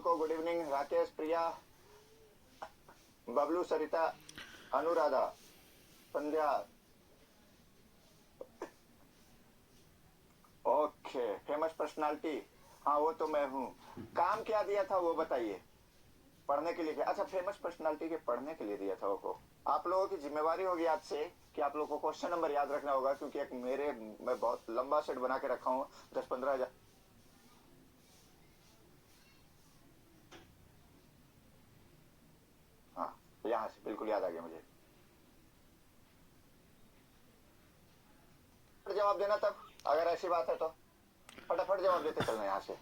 को good evening. Rakesh, प्रिया, बबलू, सरिता, अनुराधा, संध्या। Okay, famous personality, हाँ वो तो मैं हूँ। काम क्या दिया था वो बताइए। पढ़ने के लिए क्या? अच्छा, फेमस पर्सनालिटी के पढ़ने के लिए दिया था वो। आप लोगों की जिम्मेवारी होगी आज से कि आप लोगों को क्वेश्चन नंबर याद रखना होगा, क्योंकि एक मैं बहुत लंबा सेट बना के रखा हूँ, 10-15 हजार। हाँ, यहाँ से बिल्कुल याद आ गया मुझे। जवाब देना तब, अगर ऐसी बात है तो फटाफट जवाब देते चलना। यहाँ से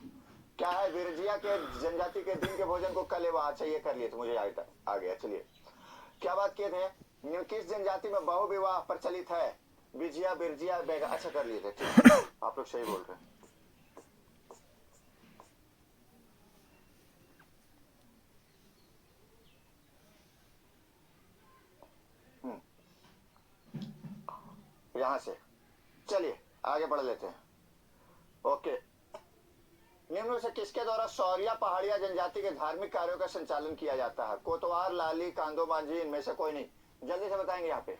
क्या है? विरजिया के जनजाति के दिन के भोजन को कल वहां, अच्छा ये कर लिए तो मुझे आ गया। चलिए, क्या बात किए थे? किस जनजाति में बहु विवाह प्रचलित है? बिजिया, बिरजिया, बेगा। अच्छा कर लिए थे, ठीक। आप लोग सही बोल रहे हैं। यहां से चलिए आगे बढ़ लेते हैं। ओके, निम्न में से किसके द्वारा सौरिया पहाड़िया जनजाति के धार्मिक कार्यों का संचालन किया जाता है? कोतवार, लाली, कांदो मांझी, इनमें से कोई नहीं। जल्दी से बताएंगे यहाँ पे।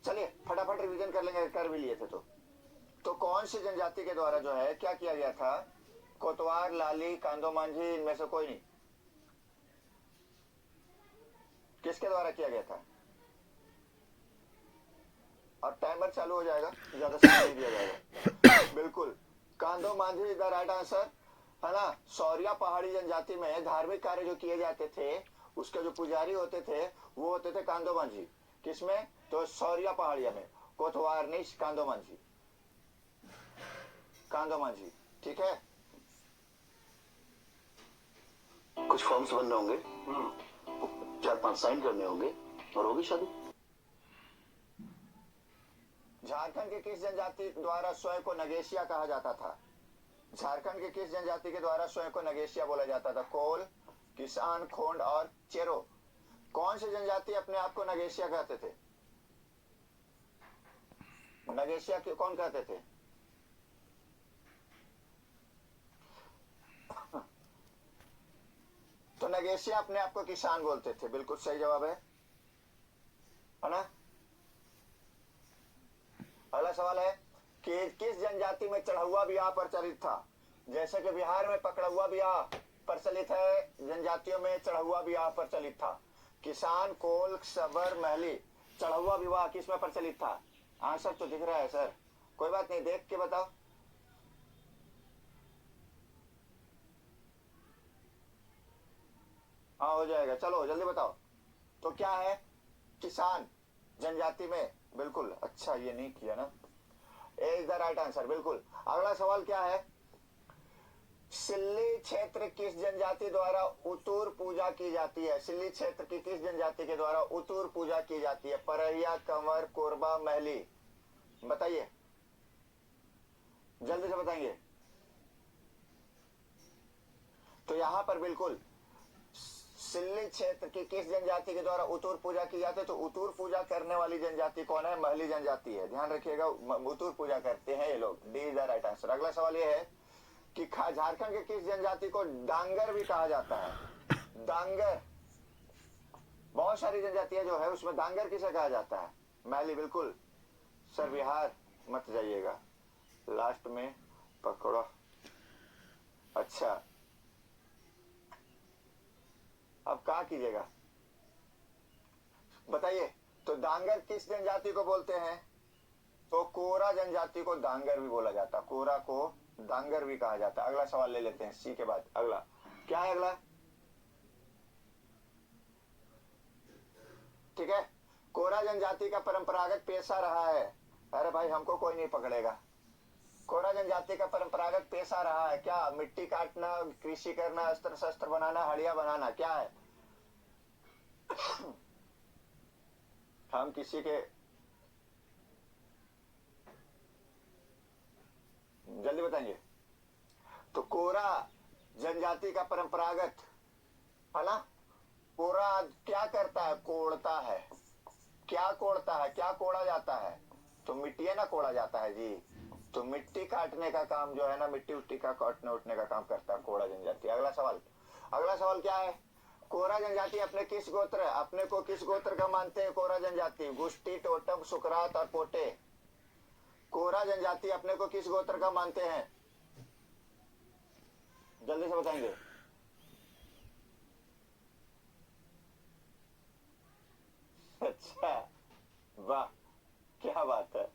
चलिए फटाफट रिवीजन कर लेंगे, कर भी लिए थे तो कौन सी जनजाति के द्वारा जो है क्या किया गया था? कोतवार, लाली, कांदो मांझी, इनमें से कोई नहीं। किसके द्वारा किया गया था? और टाइमर चालू हो जाएगा, ज्यादा समय नहीं दिया जाएगा। बिल्कुल, कांदो Manjhi is the right answer, है ना। सौरिया पहाड़ी जनजाति में धार्मिक कार्य जो किए जाते थे, उसके जो पुजारी होते थे वो होते थे कांदो मांझी। किसमें? तो सौरिया पहाड़िया में। कोतवार नहीं, कांदो मांझी, कांदो मांझी, ठीक है। कुछ फॉर्म्स बनने होंगे, 4-5 साइन करने होंगे और होगी शादी। झारखंड के किस जनजाति द्वारा स्वयं को नगेशिया कहा जाता था? झारखंड के किस जनजाति के द्वारा स्वयं को नगेशिया बोला जाता था? कोल, किसान, खोंड और चेरो। कौन सी जनजाति अपने आप को नगेशिया कहते थे? नगेशिया कौन कहते थे? तो नगेशिया अपने आप को किसान बोलते थे। बिल्कुल सही जवाब है ना। अगला सवाल है कि किस जनजाति में चढ़ौआ ब्याह प्रचलित था? जैसे कि बिहार में पकड़ौआ ब्याह प्रचलित है, जनजातियों में चढ़ौआ ब्याह प्रचलित था। किसान, कोल, सबर, महली, चढ़ौआ विवाह किस में प्रचलित था? आंसर तो दिख रहा है सर, कोई बात नहीं, देख के बताओ। हाँ हो जाएगा, चलो जल्दी बताओ। तो क्या है? किसान जनजाति में, बिल्कुल। अच्छा ये नहीं किया ना, ए इज द राइट आंसर, बिल्कुल। अगला सवाल क्या है? सिल्ली क्षेत्र किस जनजाति द्वारा उतूर पूजा की जाती है? सिल्ली क्षेत्र की किस जनजाति के द्वारा उतूर पूजा की जाती है? परहिया, कंवर, कोरबा, महली, बताइए, जल्दी से बताएंगे। तो यहां पर बिल्कुल सिल्ली क्षेत्र की किस जनजाति के द्वारा उतूर पूजा की जाती है? तो उतूर पूजा करने वाली जनजाति कौन है? महली जनजाति है, ध्यान रखिएगा, उतूर पूजा करते हैं ये लोग। D is the right answer. अगला सवाल ये है कि झारखंड के किस जनजाति को डांगर भी कहा जाता है? डांगर, बहुत सारी जनजातियां जो है उसमें डांगर किसे कहा जाता है? मैली, बिल्कुल सर, बिहार मत जाइएगा, लास्ट में पकड़ो। अच्छा अब क्या कीजिएगा बताइए। तो डांगर किस जनजाति को बोलते हैं? तो कोरा जनजाति को डांगर भी बोला जाता है, कोरा को डांगर भी कहा जाता है। अगला सवाल ले लेते हैं सी के बाद। अगला क्या है? अगला ठीक है, कोरा जनजाति का परंपरागत पेशा रहा है। अरे भाई हमको कोई नहीं पकड़ेगा। कोरा जनजाति का परंपरागत पेशा रहा है क्या? मिट्टी काटना, कृषि करना, अस्त्र शस्त्र बनाना, हड़िया बनाना, क्या है? हम किसी के, जल्दी बताएंगे। तो कोरा जनजाति का परंपरागत, है ना। कोरा क्या करता है? कोड़ता है। क्या कोड़ता है? क्या कोड़ा जाता है? तो मिट्टी ना कोड़ा जाता है जी। तो मिट्टी काटने का काम जो है ना, मिट्टी उट्टी का काटने उठने का काम करता है कोरा जनजाति। अगला सवाल क्या है? कोरा जनजाति अपने को किस गोत्र का मानते हैं? कोरा जनजाति गुष्टी, टोटम, सुकरात और पोटे। कोरा जनजाति अपने को किस गोत्र का मानते हैं? जल्दी से बताएंगे। अच्छा, वाह, क्या बात है।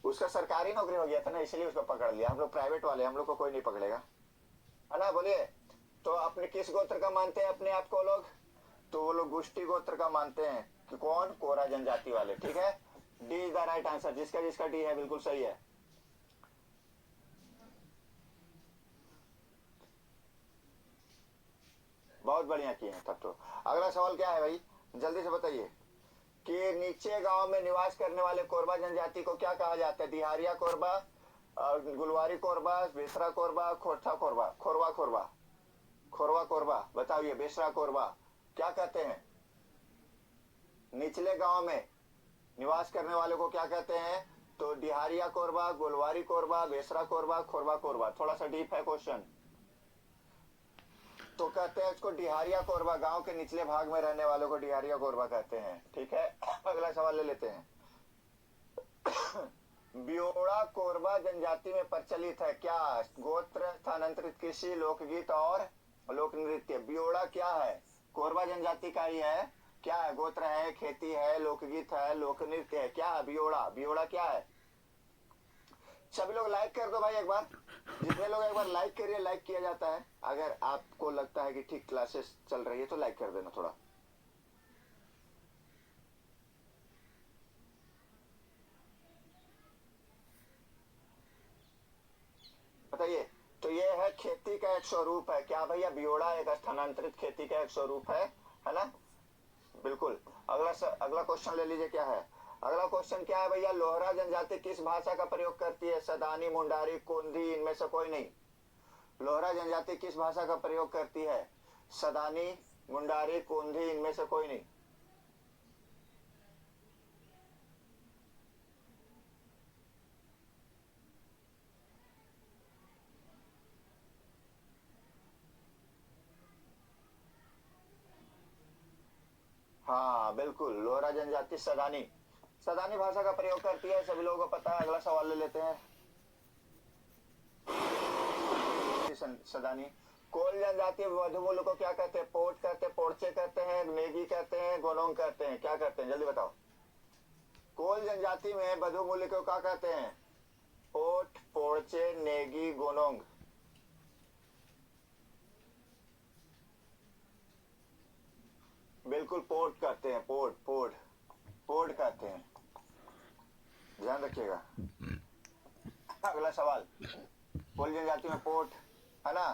उसका सरकारी नौकरी हो गया था ना, इसलिए उसको पकड़ लिया। हम लोग प्राइवेट वाले, हम लोग को कोई नहीं पकड़ेगा, है ना? बोलिए। तो अपने किस गोत्र का मानते हैं अपने आप को लोग? तो वो लोग गुष्टी गोत्र का मानते हैं। कि कौन? कोरा जनजाति वाले। ठीक है, D is the right answer. जिसका जिसका डी है बिल्कुल सही है। बहुत बढ़िया किए हैं तब तो। अगला सवाल क्या है भाई, जल्दी से बताइए कि नीचे गांव में निवास करने वाले कोरबा जनजाति को क्या कहा जाता है? दिहारिया कोरबा, गुलवारी कोरबा, बेसरा कोरबा, खोरथा कोरबा, खोरवा कोरबा, खोरवा कोरबा। बताइए, बेसरा कोरबा क्या कहते हैं? निचले गांव में निवास करने वाले को क्या कहते हैं? तो डिहारिया कोरबा, गुलवारी कोरबा, बेसरा कोरबा, खोरवा कोरबा। थोड़ा सा डीप है क्वेश्चन। तो कहते हैं इसको डिहारिया कोरबा। गांव के निचले भाग में रहने वालों को डिहारिया कोरबा कहते हैं। ठीक है, अगला सवाल ले लेते हैं। बियोड़ा कोरबा जनजाति में प्रचलित है क्या? गोत्र, स्थानांतरित कृषि, लोकगीत और लोक नृत्य। बियोड़ा क्या है? कोरबा जनजाति का ही है। क्या है? गोत्र है, खेती है, लोकगीत है, लोक नृत्य है। क्या है बियोड़ा? बियोड़ा क्या है? सभी लोग लाइक कर दो भाई एक बार। जितने लोग एक बार लाइक करिए, लाइक किया जाता है। अगर आपको लगता है कि ठीक क्लासेस चल रही है तो लाइक कर देना थोड़ा। बताइए। तो ये है खेती का एक स्वरूप है क्या भैया? बियोड़ा एक स्थानांतरित खेती का एक स्वरूप है ना? बिल्कुल। अगला क्वेश्चन ले लीजिए। क्या है अगला क्वेश्चन? क्या है भैया? लोहरा जनजाति किस भाषा का प्रयोग करती है? सदानी, मुंडारी, कोंधी, इनमें से कोई नहीं। लोहरा जनजाति किस भाषा का प्रयोग करती है? सदानी, मुंडारी, कोंधी, इनमें से कोई नहीं। हाँ बिल्कुल, लोहरा जनजाति सदानी भाषा का प्रयोग करती है। सभी लोगों को पता है। अगला सवाल ले लेते हैं। सदानी। कोल जनजाति वधुमूल को क्या कहते हैं? पोट कहते हैं, पोर्चे कहते हैं, नेगी कहते हैं, गोनोंग कहते हैं। क्या कहते हैं? जल्दी बताओ। कोल जनजाति में वधुमूल को क्या कहते हैं? पोट, पोर्चे, नेगी, गोनोंग। बिल्कुल पोर्ट कहते हैं। पोर्ट कहते हैं, ध्यान रखिएगा। अगला सवाल। कोल जनजाति में पोर्ट है ना?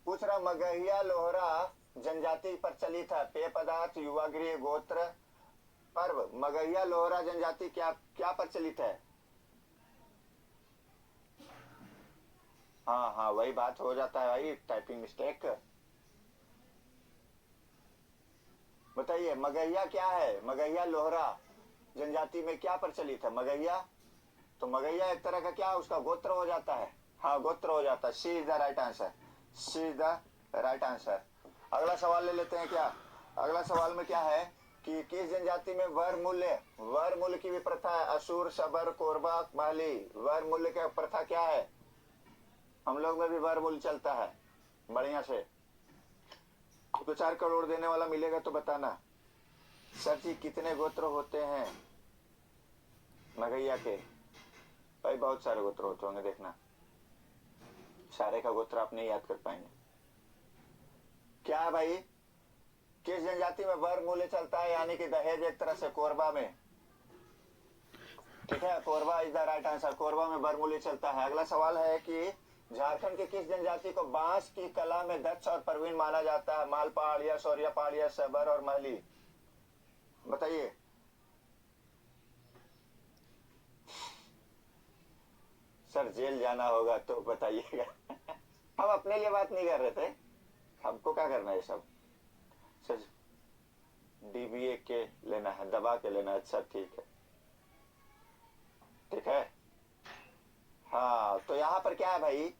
पूछ रहा मगहिया लोहरा जनजाति प्रचलित है। पेय पदार्थ, युवा गृह, गोत्र, पर्व। मगहिया लोहरा जनजाति क्या प्रचलित है? हाँ, वही बात हो जाता है भाई, टाइपिंग मिस्टेक। बताइए, मगहिया क्या है? मगहिया लोहरा जनजाति में क्या प्रचलित है? मगहिया, तो मगहिया एक तरह का क्या, उसका गोत्र हो जाता है। हाँ, गोत्र हो जाता है। C is the right answer. C is the right answer. अगला सवाल ले लेते हैं। क्या अगला सवाल में क्या है कि किस जनजाति में वर मूल्य की भी प्रथा है? असुर, सबर, कोरबा, महली। वर मूल्य की प्रथा क्या है? हम लोग में भी वर मूल्य चलता है बढ़िया से। तो 4 करोड़ देने वाला मिलेगा तो बताना। सर जी, कितने गोत्र होते हैं मगहिया के? भाई बहुत सारे गोत्र होते होंगे, देखना। सारे का गोत्र आप नहीं याद कर पाएंगे। क्या है भाई? किस जनजाति में वर मूल्य चलता है? यानी कि दहेज एक तरह से कोरबा में। ठीक है, Korba is the right answer. Korba में वर मूल्य चलता है। अगला सवाल है कि झारखंड के किस जनजाति को बांस की कला में दक्ष और प्रवीण माना जाता है? माल पहाड़िया, सौरिया पहाड़िया, सबर और महली। बताइए। सर जेल जाना होगा तो बताइएगा। हम अपने लिए बात नहीं कर रहे थे, हमको क्या करना है सब। सर DBA के लेना है, दबा के लेना है। अच्छा ठीक है, ठीक है। हाँ, तो यहाँ पर क्या है भाई,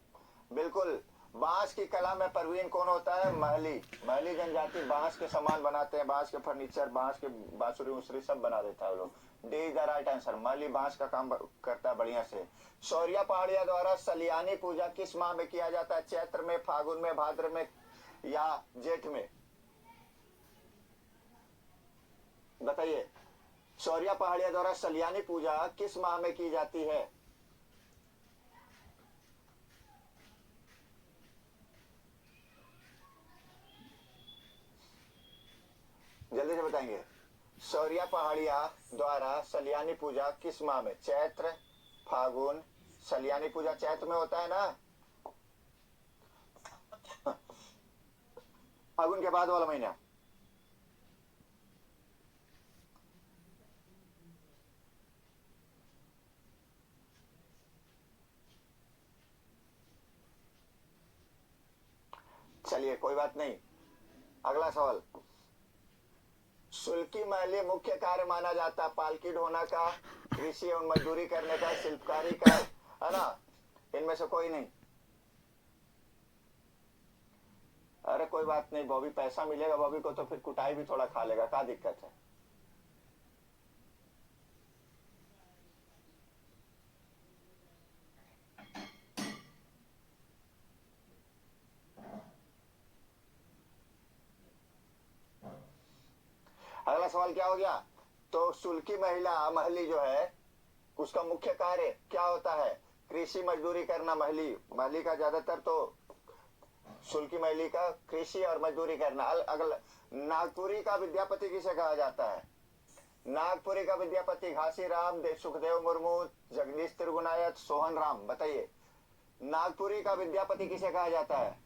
बिल्कुल बांस की कला में प्रवीण कौन होता है? महली। महली जनजाति बांस के सामान बनाते हैं, बांस के फर्नीचर, बांस के बांसुरी उसूरी सब बना देता है लोग। D is the right answer. Mahli बांस का काम करता है बढ़िया से। शौर्या पहाड़िया द्वारा सलियानी पूजा किस माह में किया जाता है? चैत्र में, फागुन में, भाद्र में या जेठ में? बताइए, शौर्या पहाड़िया द्वारा सलियानी पूजा किस माह में की जाती है? जल्दी से बताएंगे। शौर्या पहाड़िया द्वारा सलियानी पूजा किस माह में? चैत्र, फागुन। सलियानी पूजा चैत्र में होता है ना, फागुन के बाद वाला महीना। चलिए कोई बात नहीं, अगला सवाल। शुल्की महली मुख्य कार्य माना जाता है पालकी ढोना का, कृषि एवं मजदूरी करने का, शिल्पकारी का, है ना? इनमें से कोई नहीं। अरे कोई बात नहीं, बॉबी पैसा मिलेगा बॉबी को तो फिर कुटाई भी थोड़ा खा लेगा, क्या दिक्कत है? अगला सवाल क्या हो गया? तो शुल्की महिला महली जो है उसका मुख्य कार्य क्या होता है? कृषि मजदूरी करना। महली महली का ज्यादातर तो शुल्की महली का कृषि और मजदूरी करना। अगला, नागपुरी का विद्यापति किसे कहा जाता है? नागपुरी का विद्यापति घासी राम, सुखदेव मुर्मू, जगदीश त्रिगुनायत, सोहन राम। बताइए, नागपुरी का विद्यापति किसे कहा जाता है?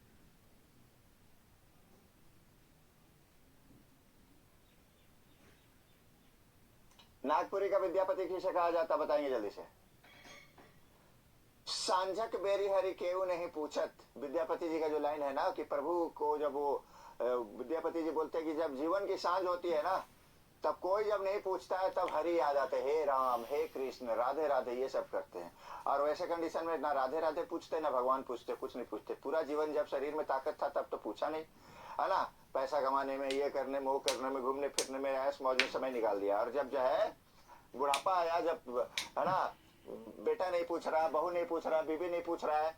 नागपुरी का विद्यापति किसे कहा जाता, बताएंगे जल्दी से। सांझक बेरी हरि केऊ नहीं पूछत, विद्यापति जी का जो लाइन है ना कि प्रभु को जब वो विद्यापति जी बोलते हैं कि जब जीवन की सांझ होती है ना, तब कोई जब नहीं पूछता है तब हरि याद आते, हे राम, हे कृष्ण, राधे राधे, ये सब करते हैं। और वैसे कंडीशन में ना राधे राधे पूछते ना भगवान पूछते, कुछ नहीं पूछते। पूरा जीवन जब शरीर में ताकत था तब तो पूछा नहीं, है ना? पैसा कमाने में, ये करने में, वो करने में, घूमने फिरने में, ऐश मौज में समय निकाल दिया। और जब जो है बुढ़ापा आया, जब है ना, बेटा नहीं पूछ रहा, बहू नहीं पूछ रहा, बीबी नहीं पूछ रहा है,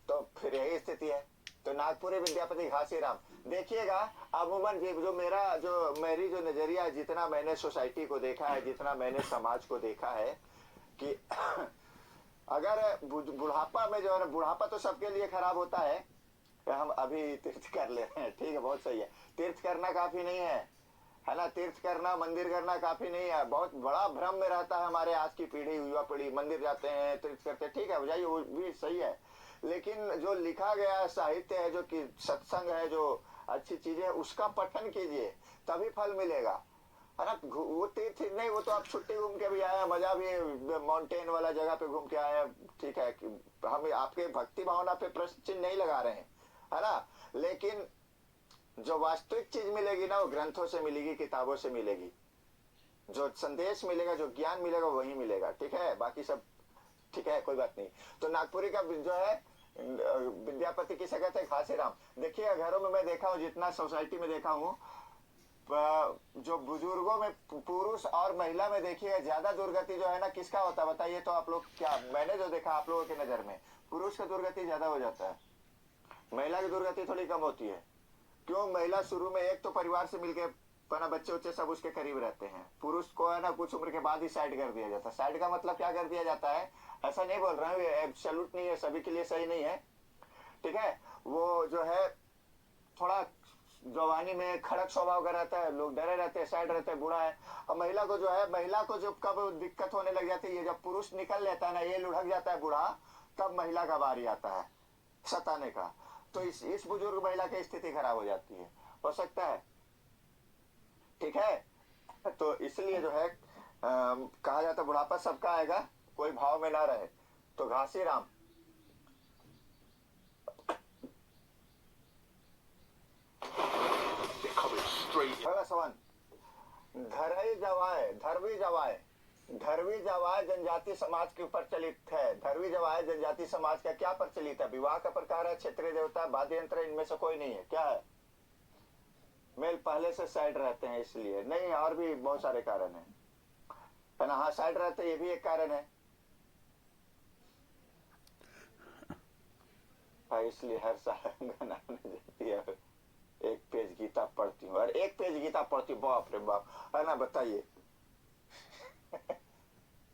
तो फिर यही स्थिति है। तो नागपुरी विद्यापति घासी राम। देखिएगा, अमूमन जो मेरी जो नजरिया है, जितना मैंने सोसाइटी को देखा है, जितना मैंने समाज को देखा है कि अगर बुढ़ापा में जो है, बुढ़ापा तो सबके लिए खराब होता है। हम अभी तीर्थ कर ले रहे हैं, ठीक है, बहुत सही है। तीर्थ करना काफी नहीं है ना? तीर्थ करना, मंदिर करना काफी नहीं है। बहुत बड़ा भ्रम में रहता है हमारे आज की पीढ़ी, युवा पीढ़ी। मंदिर जाते हैं, तीर्थ करते हैं, ठीक है, जाइए, वो भी सही है। लेकिन जो लिखा गया साहित्य है, जो कि सत्संग है, जो अच्छी चीजें है, उसका पठन कीजिए, तभी फल मिलेगा, है ना? वो तीर्थ नहीं, वो तो आप छुट्टी घूम के भी आए, मजा भी माउंटेन वाला जगह पे घूम के आए, ठीक है। हम आपके भक्ति भावना पे प्रश्न चिन्ह नहीं लगा रहे हैं, है ना? लेकिन जो वास्तविक चीज मिलेगी ना, वो ग्रंथों से मिलेगी, किताबों से मिलेगी। जो संदेश मिलेगा, जो ज्ञान मिलेगा, वही मिलेगा, ठीक है? बाकी सब ठीक है, कोई बात नहीं। तो नागपुरी का जो है विद्यापति किसे कहते हैं? घासी राम। देखिए, घरों में मैं देखा हूँ, जितना सोसाइटी में देखा हूँ, जो बुजुर्गों में पुरुष और महिला में देखिए, ज्यादा दुर्गति जो है ना, किसका होता है बताइए तो आप लोग। क्या मैंने जो देखा आप लोगों की नजर में, पुरुष का दुर्गति ज्यादा हो जाता है, महिला की दुर्गति थोड़ी कम होती है। क्यों? महिला शुरू में एक तो परिवार से मिलके पना, बच्चे उच्चे सब उसके करीब रहते हैं। पुरुष को है ना, कुछ उम्र के बाद ही साइड कर दिया जाता है। साइड का मतलब क्या कर दिया जाता है, ऐसा नहीं बोल रहा हूँ, एब्सोल्यूट नहीं है, सभी के लिए सही नहीं है, ठीक है? वो जो है थोड़ा जवानी में खड़क स्वभाव का रहता है, लोग डरे रहते हैं, साइड रहते हैं, बूढ़ा है। और महिला को जो है, महिला को जब कब दिक्कत होने लग जाती है, जब पुरुष निकल लेता है ना, ये लुढ़क जाता है बूढ़ा, तब महिला का बारी आता है सताने का। तो इस बुजुर्ग महिला की स्थिति खराब हो जाती है, हो सकता है, ठीक है? तो इसलिए जो है कहा जाता है बुढ़ापा सबका आएगा, कोई भाव में ना रहे। तो घासी राम। अगला सवाल, धरई जवाय, धरवी जवाय, धरवी जवाय जनजाति समाज के ऊपर चलित है। धरवी जवाय जनजाति समाज का क्या प्रचलित है? विवाह का प्रकार है, क्षेत्रीय देवता, वाद्य यंत्र, इनमें से कोई नहीं है। क्या है? मेल पहले से साइड रहते हैं इसलिए नहीं, और भी बहुत सारे कारण है ना। हाँ, साइड रहते ये भी एक कारण है। हाँ, इसलिए हर साल बनाने जाती है। एक पेज गीता पढ़ती हूँ और एक पेज गीता पढ़ती हूँ, बाप रे बाप, है ना। बताइए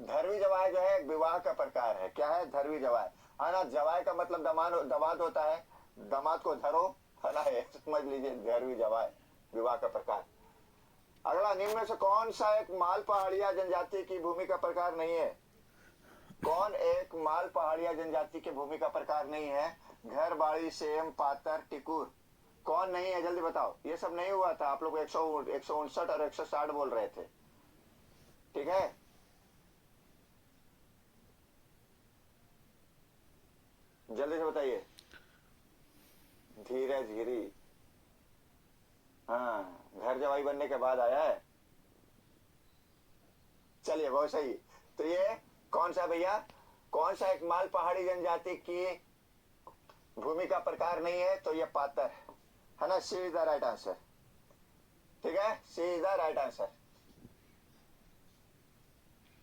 धरवी जवाय जो है एक विवाह का प्रकार है। क्या है? धरवी जवाय, है ना। जवाय का मतलब दमाद होता है, दामाद को धरो, है ना। समझ लीजिए, धरवी जवाय विवाह का प्रकार। अगला, निम्न में से कौन सा एक माल पहाड़िया जनजाति की भूमि का प्रकार नहीं है? कौन एक माल पहाड़िया जनजाति की भूमि का प्रकार नहीं है? घर, बाड़ी, सेम, पातर, टिकुर, कौन नहीं है? जल्दी बताओ। ये सब नहीं हुआ था, आप लोग 159 और 160 बोल रहे थे, ठीक है। जल्दी से बताइए। धीरज गिरी, हाँ, घर जवाई बनने के बाद आया है। चलिए, बहुत सही। तो ये कौन सा भैया, कौन सा एक माल पहाड़ी जनजाति की भूमि का प्रकार नहीं है? तो ये पातर, है ना। सी इज द राइट आंसर, ठीक है, C is the right answer.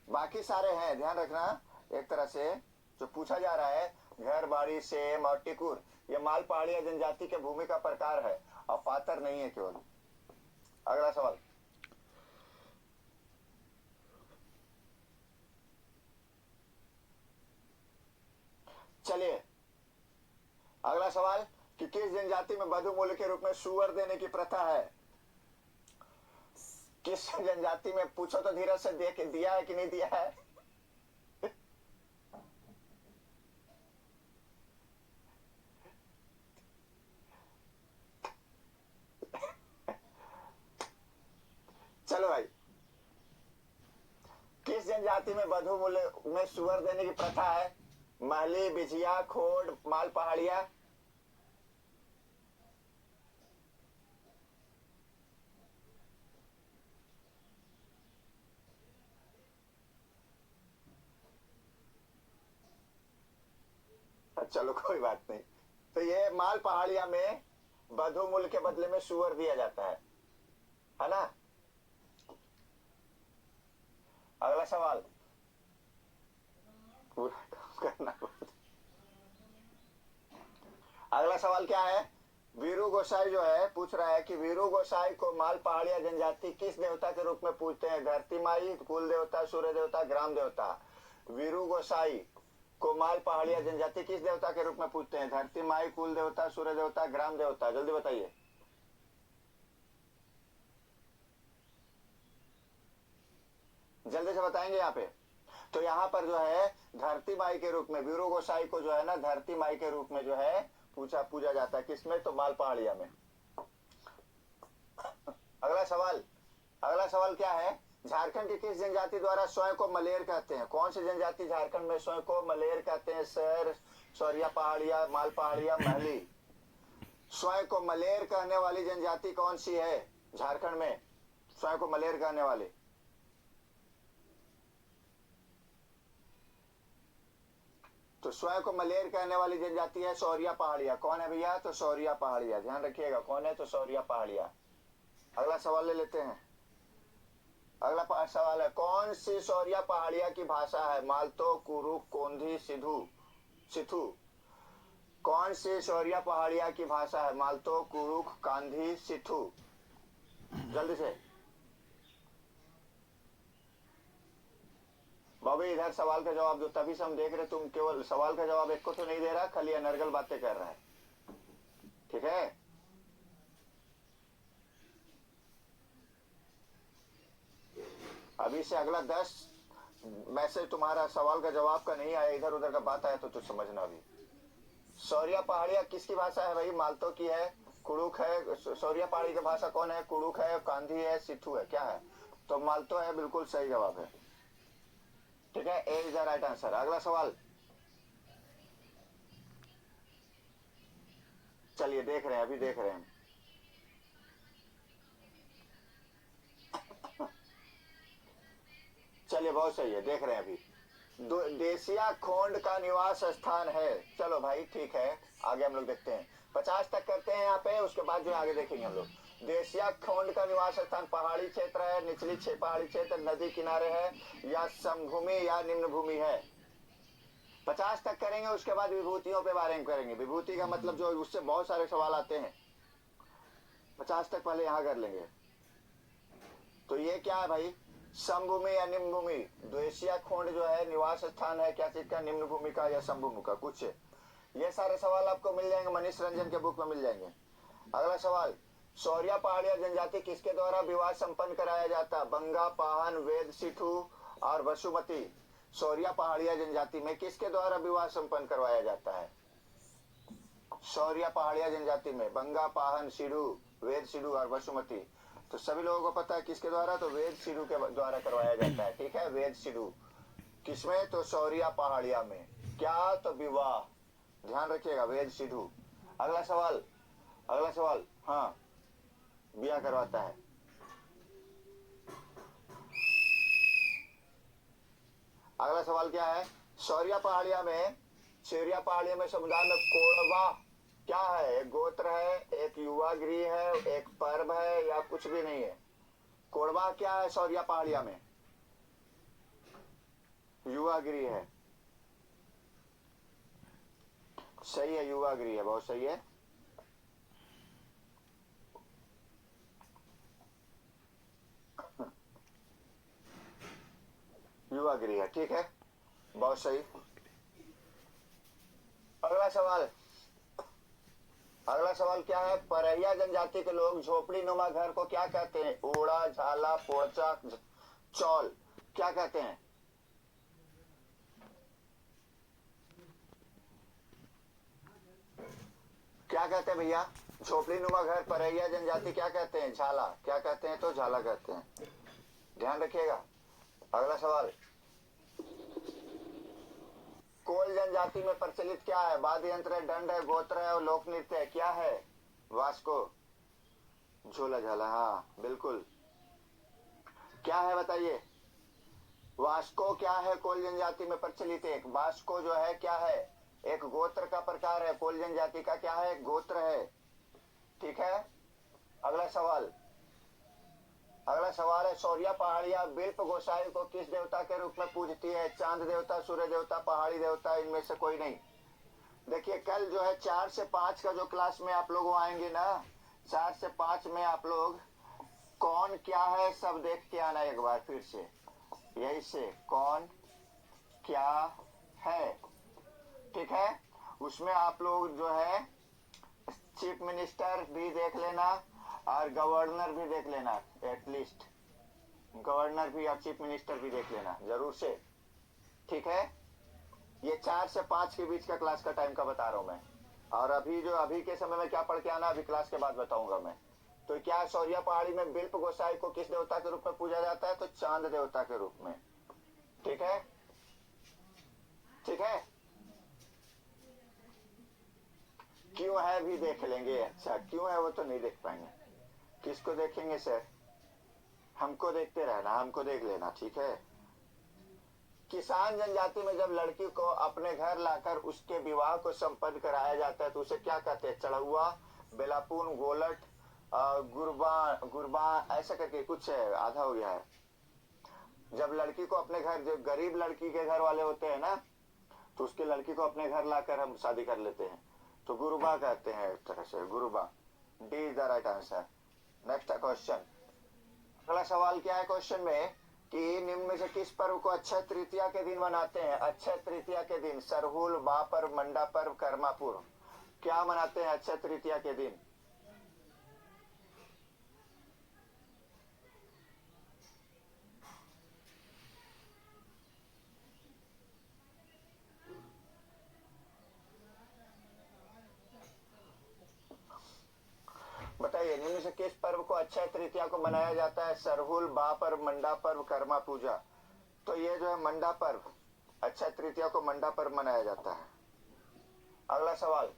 बाकी सारे हैं, ध्यान रखना। एक तरह से जो पूछा जा रहा है, घर, बाड़ी, सेम और टिकुर, ये माल पहाड़िया जनजाति के भूमि का प्रकार है और पातर नहीं है केवल। अगला सवाल, चलिए अगला सवाल कि किस जनजाति में वधु मूल्य के रूप में सुअर देने की प्रथा है? किस जनजाति में? पूछो तो धीरज से, देख दिया है कि नहीं दिया है? चलो भाई, किस जनजाति में वधु मूल्य में सुअर देने की प्रथा है? महली, बिझिया, खोड़, माल पहाड़िया। चलो कोई बात नहीं। तो ये माल पहाड़िया में वधु मूल्य के बदले में सुअर दिया जाता है ना। अगला सवाल पूरा करना। अगला सवाल क्या है? वीरू गोसाई जो है पूछ रहा है कि वीरू गोसाई को माल पहाड़िया जनजाति किस देवता के रूप में पूजते हैं? धरती माई, कुल देवता, सूर्य देवता, ग्राम देवता। वीरू गोसाई को माल पहाड़िया जनजाति किस देवता के रूप में पूजते हैं? धरती माई, कुल देवता, सूर्य देवता, ग्राम देवता। जल्दी बताइए। जल्दी से बताएंगे यहाँ पे। तो यहाँ पर जो है धरती माई के रूप में वीरू गोसाई को जो है ना, धरती माई के रूप में जो है पूजा जाता है। किसमें? तो माल पहाड़िया में। अगला सवाल, अगला सवाल क्या है? झारखंड की किस जनजाति द्वारा स्वयं को मलेर कहते हैं? कौन सी जनजाति झारखंड में स्वयं को मलेर कहते हैं? सर, सौरिया पहाड़िया, माल पहाड़िया, महली। स्वयं को मलेर कहने वाली जनजाति कौन सी है झारखंड में? स्वयं को मलेर कहने वाली, तो स्वयं को मलेर कहने वाली जनजाति है सौरिया पहाड़िया। कौन है भैया? तो सौरिया पहाड़िया, ध्यान रखिएगा कौन है, तो सौरिया पहाड़िया। अगला सवाल ले लेते हैं। अगला सवाल है, कौन सी सौरिया पहाड़िया की भाषा है? मालतो, कुरुक, कोंधी, सिथु। कौन सी सौरिया पहाड़िया की भाषा है? मालतो, कुरुक, कांधी, सिथु। जल्दी से बॉबी, इधर सवाल का जवाब दो। तभी से हम देख रहे तुम केवल सवाल का जवाब एक को तो नहीं दे रहा, खाली अनर्गल बातें कर रहा है, ठीक है। अभी से अगला 10 मैसेज तुम्हारा सवाल का जवाब का नहीं आया, इधर उधर का बात आया तो समझना। अभी सौरिया पहाड़िया किसकी भाषा है भाई? मालतो की है, कुड़ुक है। सौरिया पहाड़ी की भाषा कौन है? कुड़ुक है, कांधी है, सिथु है। क्या है? तो मालतो है, बिल्कुल सही जवाब है, ठीक है। ए इज द राइट आंसर। अगला सवाल, चलिए देख रहे हैं, अभी देख रहे हैं। चलिए बहुत सही है, देख रहे हैं अभी। देसिया खोंड का निवास स्थान है। चलो भाई ठीक है, आगे हम लोग देखते हैं। 50 तक करते हैं यहाँ पे, उसके बाद जो आगे देखेंगे हम लोग। देसिया खोंड का निवास स्थान पहाड़ी क्षेत्र है, निचली पहाड़ी क्षेत्र, नदी किनारे है, या समभूमि या निम्न भूमि है। 50 तक करेंगे, उसके बाद विभूतियों पे बारे में करेंगे। विभूति का मतलब जो उससे बहुत सारे सवाल आते हैं। 50 तक पहले यहाँ कर लेंगे। तो ये क्या है भाई, समभूमि या निम्न भूमि। द्वेशिया खोंड जो है निवास स्थान है क्या चीज का, निम्न भूमि का या समभूमि का, कुछ ये सारे सवाल आपको मिल जाएंगे, मनीष रंजन के बुक में मिल जाएंगे। अगला सवाल, सौरिया पहाड़िया जनजाति किसके द्वारा विवाह संपन्न कराया जाता? बंगा, पाहन, वेद, सिठू और वसुमती। सौरिया पहाड़िया जनजाति में किसके द्वारा विवाह संपन्न करवाया जाता है? सौरिया पहाड़िया जनजाति में बंगा, पाहन, सिडू, वेद, सिडू और वसुमती। तो सभी लोगों को पता है किसके द्वारा, तो वेद सिडू के द्वारा करवाया जाता है। ठीक है, वेद सिडू किसमें, तो सौरिया पहाड़िया में। क्या, तो विवाह, ध्यान रखिएगा, वेद सिडू। अगला सवाल, अगला सवाल, हाँ, ब्याह करवाता है। अगला सवाल क्या है, सौरिया पहाड़िया में समुदाय में कोड़वा क्या है? एक गोत्र है, एक युवा गृह है, एक पर्व है, या कुछ भी नहीं है? कोड़वा क्या है सौरिया पहाड़िया में? युवा गृह है। सही है, युवा गृह है, बहुत सही है। युवा गृह है, ठीक है, बहुत सही। अगला सवाल, अगला सवाल क्या है, परैया जनजाति के लोग झोपड़ी नुमा घर को क्या कहते हैं? ओड़ा, झाला, पोड़चा, चौल, क्या कहते हैं? क्या कहते हैं भैया? झोपड़ी नुमा घर परैया जनजाति क्या कहते हैं? झाला, क्या कहते हैं? तो झाला कहते हैं, ध्यान रखिएगा। अगला सवाल, कोल जनजाति में प्रचलित क्या है? वाद्य यंत्र है, दंड है, गोत्र है और लोक नृत्य है, क्या है? वास्को, झोला झाला, हाँ बिल्कुल। क्या है बताइए, वास्को क्या है कोल जनजाति में प्रचलित? एक वास्को जो है क्या है? एक गोत्र का प्रकार है, कोल जनजाति का क्या है? एक गोत्र है, ठीक है। अगला सवाल, अगला सवाल है, सौरिया पहाड़िया बिल्प गोसाई को किस देवता के रूप में पूजती है? चांद देवता, सूर्य देवता, पहाड़ी देवता, इनमें से कोई नहीं। देखिए कल जो है 4 से 5 का जो क्लास में आप लोग आएंगे ना, 4 से 5 में आप लोग कौन क्या है सब देख के आना एक बार फिर से, यही से कौन क्या है, ठीक है। उसमें आप लोग जो है चीफ मिनिस्टर भी देख लेना और गवर्नर भी देख लेना, एटलीस्ट गवर्नर भी और चीफ मिनिस्टर भी देख लेना जरूर से, ठीक है। ये 4 से 5 के बीच का क्लास का टाइम का बता रहा हूं मैं। और अभी जो अभी के समय में क्या पढ़ के आना, अभी क्लास के बाद बताऊंगा मैं। तो क्या सौरिया पहाड़ी में बिल्प गोसाई को किस देवता के रूप में पूजा जाता है? तो चांद देवता के रूप में, ठीक है, ठीक है। क्यों है भी देख लेंगे, अच्छा क्यों है वो तो नहीं देख पाएंगे। किसको देखेंगे सर? हमको देखते रहना, हमको देख लेना, ठीक है। किसान जनजाति में जब लड़की को अपने घर लाकर उसके विवाह को संपन्न कराया जाता है तो उसे क्या कहते हैं? चढ़ुआ, बेलापून, गोलट, गुरबा ऐसा करके कुछ है, आधा हो गया है। जब लड़की को अपने घर, जो गरीब लड़की के घर वाले होते हैं ना, तो उसके लड़की को अपने घर लाकर हम शादी कर लेते हैं तो गुरुबा कहते हैं, एक तरह से गुरुबा। D is the right answer. Next question, अगला सवाल क्या है क्वेश्चन में कि निम्न में से किस पर्व को अक्षय तृतीया के दिन मनाते हैं? अक्षय तृतीया के दिन सरहुल, बा पर्व, मंडा पर्व, कर्मापुर, क्या मनाते हैं अक्षय तृतीया के दिन? बताइए, निम्न से किस पर्व को अक्षय तृतीया को मनाया जाता है? सरहुल, बा पर्व, मंडा पर्व, कर्मा पूजा। तो ये जो है मंडा पर्व, अक्षय तृतीया को मंडा पर्व मनाया जाता है। अगला सवाल,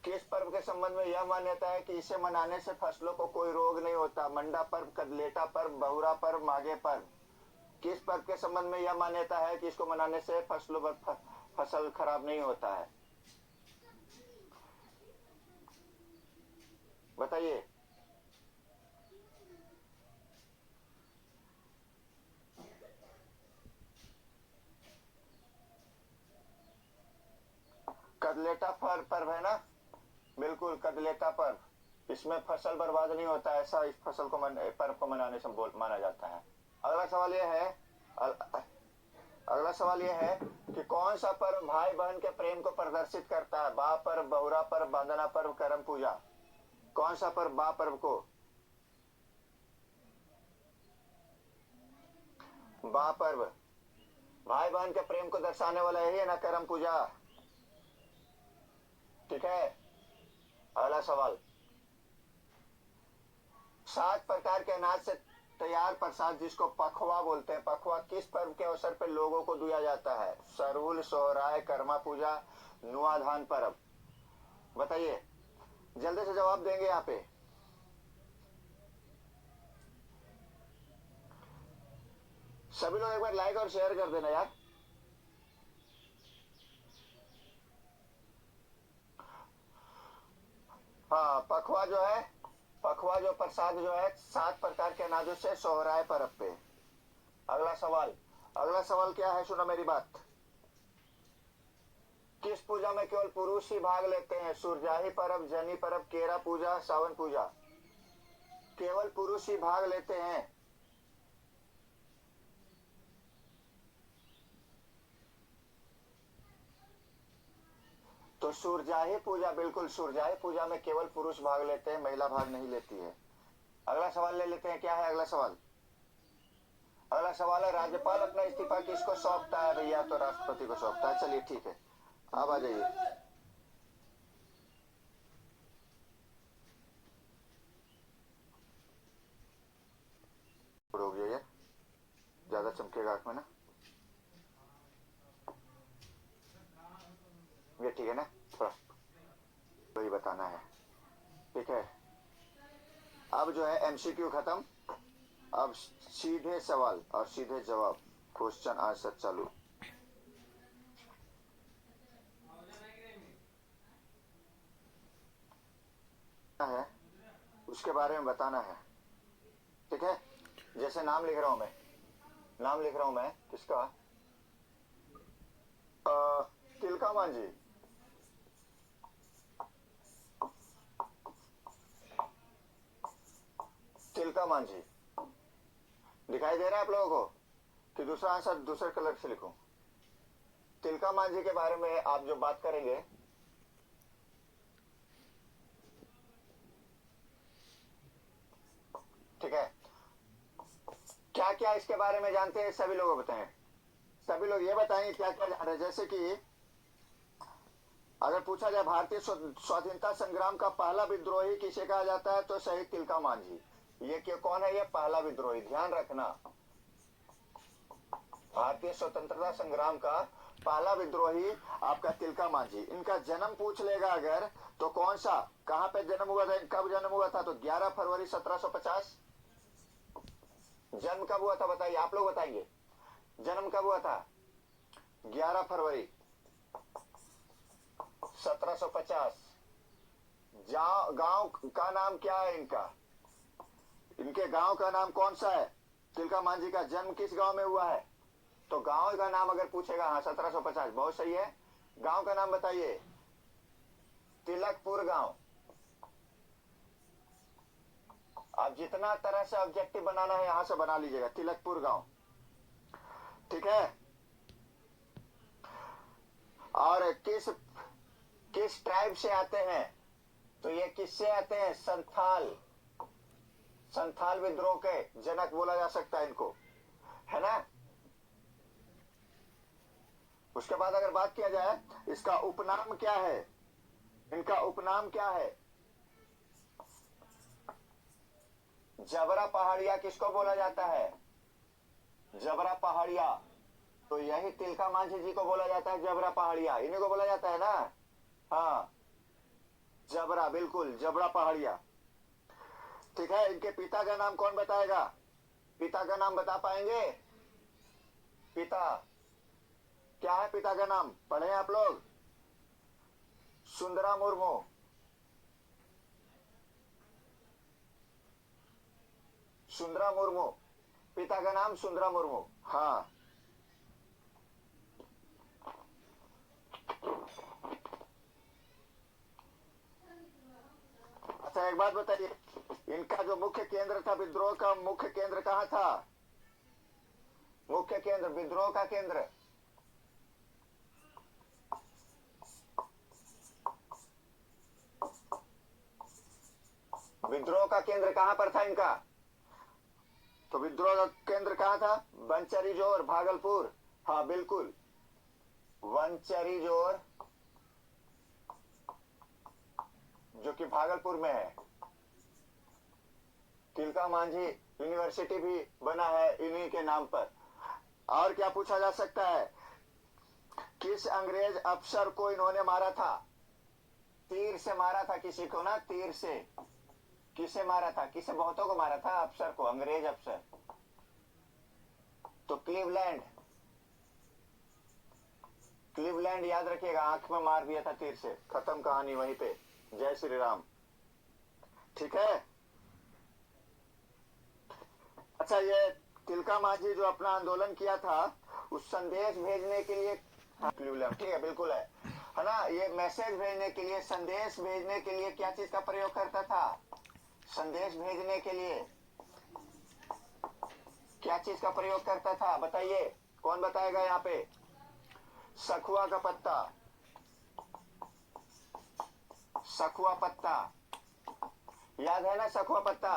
किस पर्व के संबंध में यह मान्यता है कि इसे मनाने से फसलों को कोई रोग नहीं होता? मंडा पर्व, कदलेटा पर्व, बहुरा पर्व, माघे पर्व। किस पर्व के संबंध में यह मान्यता है कि इसको मनाने से फसलों पर फसल खराब नहीं होता है? बताइए। कदलेटा पर्व है ना, बिल्कुल कदलेटा पर्व। इसमें फसल बर्बाद नहीं होता, ऐसा इस फसल को पर्व को मनाने से माना जाता है। अगला सवाल यह है, अगला सवाल यह है कि कौन सा पर्व भाई बहन के प्रेम को प्रदर्शित करता है? बा पर्व, बहुरा पर्व, बांधना पर्व, करम पूजा। कौन सा पर्व बा पर्व को? बा पर्व भाई बहन के प्रेम को दर्शाने वाला यही है ना, करम पूजा। ठीक है। अगला सवाल, 7 प्रकार के अनाज से तैयार प्रसाद जिसको पखवा बोलते हैं, पखवा किस पर्व के अवसर पर लोगों को दिया जाता है? सरहुल, सोहराय, कर्मा पूजा, नुआधान पर्व। बताइए, जल्दी से जवाब देंगे यहाँ पे। सभी लोग एक बार लाइक और शेयर कर देना यार। हाँ, पखवा जो है, पखवा जो प्रसाद जो है 7 प्रकार के अनाजों से सोहराय पर्व पे। अगला सवाल, अगला सवाल क्या है, सुनो मेरी बात। किस पूजा में केवल पुरुष ही भाग लेते हैं? सुरजाही पर्व, जनी पर्व, केरा पूजा, सावन पूजा। केवल पुरुष ही भाग लेते हैं। तो सुरजाही पूजा, बिल्कुल सुरजाही पूजा में केवल पुरुष भाग लेते हैं, महिला भाग नहीं लेती है। अगला सवाल ले लेते हैं, क्या है अगला सवाल? अगला सवाल है, राज्यपाल अपना इस्तीफा किसको सौंपता है? भैया तो राष्ट्रपति को सौंपता है। चलिए ठीक है, अब आ जाइए। हो गया यार, ज्यादा चमकेगा आंख में ना, ये ठीक है ना, थोड़ा वही बताना है। ठीक है, अब जो है एमसीक्यू खत्म, अब सीधे सवाल और सीधे जवाब, क्वेश्चन आंसर चालू। है उसके बारे में बताना है। ठीक है, जैसे नाम लिख रहा हूं मैं, नाम लिख रहा हूं मैं किसका? तिलका मांझी। तिलका मांझी दिखाई दे रहा है आप लोगों को कि दूसरा आंसर दूसरे कलर से लिखूं? तिलका मांझी के बारे में आप जो बात करेंगे, ठीक है, क्या क्या इसके बारे में जानते हैं सभी लोग बताएं। सभी लोग ये बताएंगे क्या क्या जान रहे हैं। जैसे कि अगर पूछा जाए भारतीय स्वाधीनता संग्राम का पहला विद्रोही किसे कहा जाता है, तो शहीद तिलका मांझी। ये क्यों, कौन है ये पहला विद्रोही? ध्यान रखना, भारतीय स्वतंत्रता संग्राम का पहला विद्रोही आपका तिलका मांझी। इनका जन्म पूछ लेगा अगर, तो कौन सा, कहां पे जन्म हुआ था, कब जन्म हुआ था? तो 11 फरवरी 1750। जन्म कब हुआ था बताइए, आप लोग बताएंगे, जन्म कब हुआ था? 11 फरवरी 1750। गांव का नाम क्या है इनका? इनके गांव का नाम कौन सा है? तिलका मांझी का जन्म किस गांव में हुआ है? तो गांव का नाम अगर पूछेगा, हाँ 1750, बहुत सही है। गांव का नाम बताइए। तिलकपुर गांव। आप जितना तरह से ऑब्जेक्टिव बनाना है यहां से बना लीजिएगा, तिलकपुर गांव। ठीक है, और किस किस ट्राइब से आते हैं? तो ये किससे आते हैं? संथाल। संथाल विद्रोह के जनक बोला जा सकता है इनको, है ना। उसके बाद अगर बात किया जाए, इसका उपनाम क्या है? इनका उपनाम क्या है? जबरा पहाड़िया किसको बोला जाता है? जबरा पहाड़िया। तो यही तिलका मांझी जी को बोला जाता है, जबरा पहाड़िया, इन्हीं को बोला जाता है ना। हाँ, जबरा, बिल्कुल जबरा पहाड़िया। ठीक है, इनके पिता का नाम कौन बताएगा? पिता का नाम बता पाएंगे? पिता क्या है? पिता का नाम पढ़े आप लोग? सुंदरा मुर्मू। सुंदरा मुर्मू, पिता का नाम सुंदरा मुर्मू। हाँ, अच्छा एक बात बताइए, इनका जो मुख्य केंद्र था विद्रोह का, मुख्य केंद्र कहाँ था? मुख्य केंद्र, विद्रोह का केंद्र। विद्रोह का केंद्र कहां पर था इनका? तो विद्रोह का केंद्र कहां था? वनचरीजोर, भागलपुर। हाँ बिल्कुल, वनचरीजोर, जो कि भागलपुर में है। तिलका मांझी यूनिवर्सिटी भी बना है इन्हीं के नाम पर। और क्या पूछा जा सकता है? किस अंग्रेज अफसर को इन्होंने मारा था? तीर से मारा था किसी को ना, तीर से। किसे मारा था? किसे? बहुतों को मारा था, अफसर को, अंग्रेज अफसर। तो क्लीवलैंड, क्लीवलैंड याद रखिएगा, आंख में मार दिया था तीर से। खत्म कहानी वहीं पे। जय श्री राम। ठीक है। अच्छा, ये तिलका मांझी जो अपना आंदोलन किया था, उस संदेश भेजने के लिए, क्लीवलैंड, ठीक है, बिल्कुल है ना। ये मैसेज भेजने के लिए, संदेश भेजने के लिए क्या चीज का प्रयोग करता था? संदेश भेजने के लिए क्या चीज का प्रयोग करता था? बताइए, कौन बताएगा यहाँ पे? सखुआ का पत्ता, सखुआ पत्ता याद है ना? सखुआ पत्ता,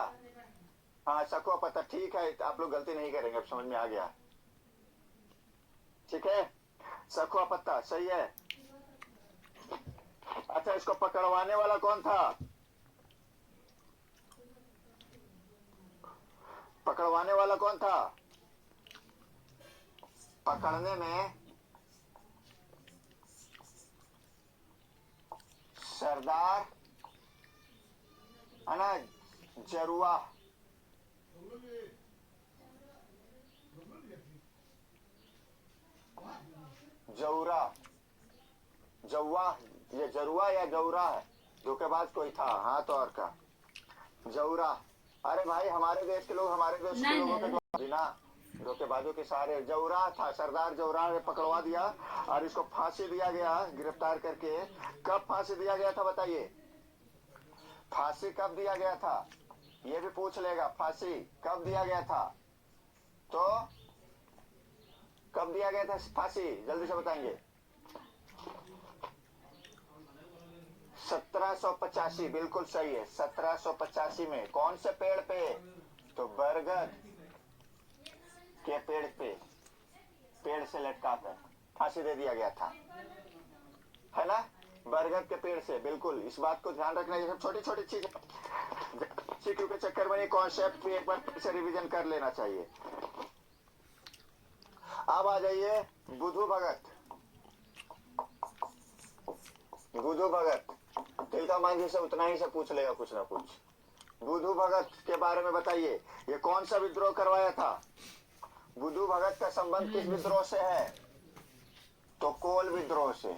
हाँ सखुआ पत्ता, ठीक है, आप लोग गलती नहीं करेंगे, अब समझ में आ गया। ठीक है, सखुआ पत्ता सही है। अच्छा, इसको पकड़वाने वाला कौन था? पकड़वाने वाला कौन था? पकड़ने में सरदार है ना, जरुआ। जौरा, जौवा, ये जरुआ या जौरा है? धोखेबाज कोई था हाथ और का। जौरा। अरे भाई, हमारे देश के लोग, हमारे देश के लोगों के बिना धोखेबाजों के सारे। जौरा था, सरदार जौरा ने पकड़वा दिया और इसको फांसी दिया गया, गिरफ्तार करके। कब फांसी दिया गया था बताइए? फांसी कब दिया गया था? ये भी पूछ लेगा, फांसी कब दिया गया था? तो कब दिया गया था फांसी? जल्दी से बताएंगे। 1785, बिल्कुल सही है। 1785 में कौन से पेड़ पे? तो बरगद के पेड़ पे, पेड़ से लटकाकर फांसी दे दिया गया था, है ना? बरगद के पेड़ से, बिल्कुल। इस बात को ध्यान रखना, ये सब छोटी छोटी चीजें सीक्यू के चक्कर में ये कॉन्सेप्ट भी एक बार से रिवीजन कर लेना चाहिए। अब आ जाइए बुधू भगत। बुधू भगत तिलका मांझी से उतना ही से पूछ लेगा कुछ ना कुछ। बुधू भगत के बारे में बताइए, ये कौन सा विद्रोह करवाया था? बुधू भगत का संबंध किस विद्रोह से है? तो कोल विद्रोह से।